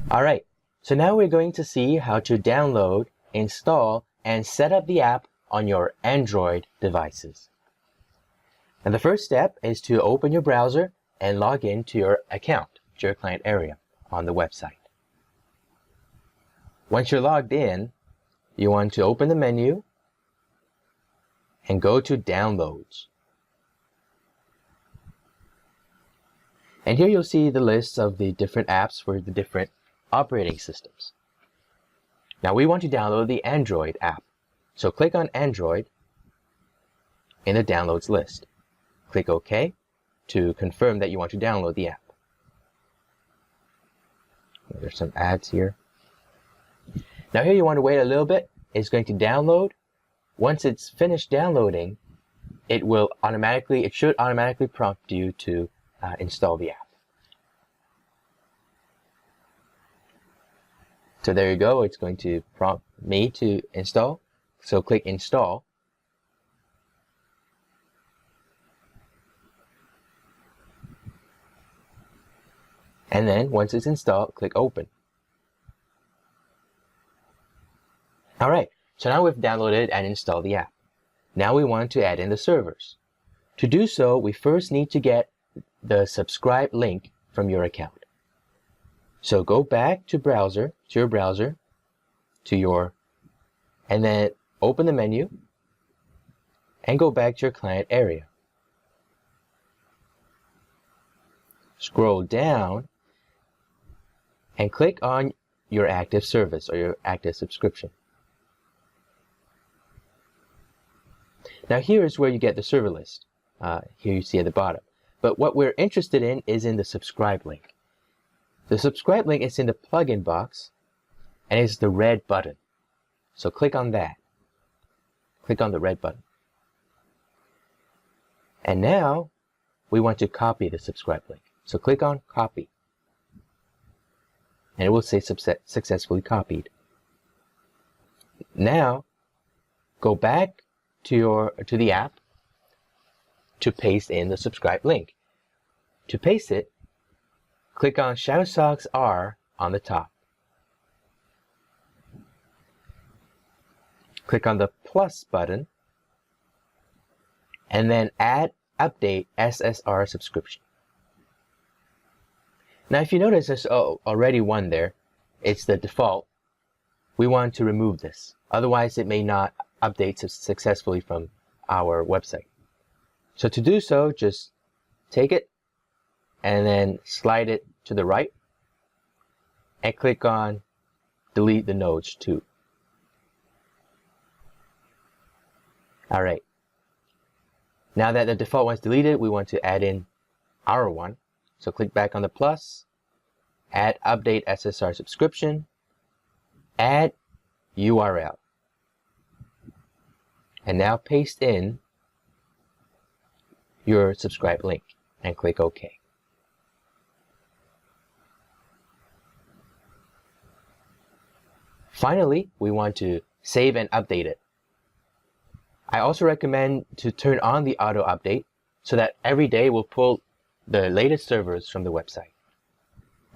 Alright, so now we're going to see how to download, install, and set up the app on your Android devices. And the first step is to open your browser and log in to your account, to your client area on the website. Once you're logged in, you want to open the menu and go to Downloads. And here you'll see the list of the different apps for the different operating systems. Now we want to download the Android app. So click on Android in the downloads list. Click OK to confirm that you want to download the app. There's some ads here. Now here you want to wait a little bit. It's going to download. Once it's finished downloading, it should automatically prompt you to install the app. So there you go, it's going to prompt me to install. So click Install. And then once it's installed, click Open. Alright, so now we've downloaded and installed the app. Now we want to add in the servers. To do so, we first need to get the subscribe link from your account. So go back to your browser, and then open the menu and go back to your client area. Scroll down and click on your active service or your active subscription. Now here is where you get the server list. Here you see at the bottom. But what we're interested in is in the subscribe link. The subscribe link is in the plugin box and it's the red button. So click on that. Click on the red button. And now we want to copy the subscribe link. So click on Copy. And it will say successfully copied. Now go back to the app to paste in the subscribe link. To paste it, click on Shadowsocks R on the top. Click on the plus button and then add Update SSR subscription. Now if you notice there's already one there, it's the default. We want to remove this. Otherwise it may not update successfully from our website. So to do so, just take it and then slide it to the right and click on Delete the nodes too. Alright. Now that the default one's deleted, we want to add in our one. So click back on the plus, add Update SSR subscription, add URL. And now paste in your subscribe link and click OK. Finally, we want to save and update it. I also recommend to turn on the auto update so that every day we'll pull the latest servers from the website.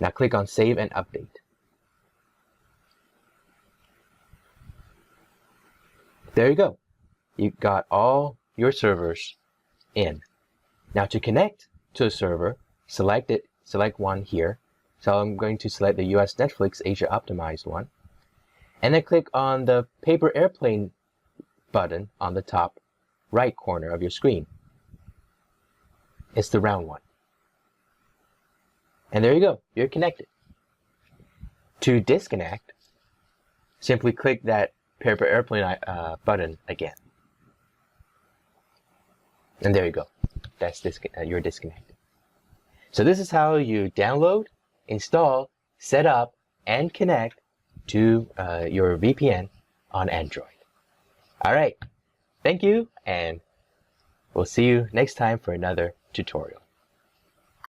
Now click on Save and Update. There you go. You've got all your servers in. Now to connect to a server, select one here. So I'm going to select the US Netflix Asia Optimized one. And then click on the Paper Airplane button on the top right corner of your screen. It's the round one. And there you go, you're connected. To disconnect, simply click that Paper Airplane button again. And there you go, you're disconnected. So this is how you download, install, set up, and connect to your VPN on Android. Alright, thank you, and we'll see you next time for another tutorial.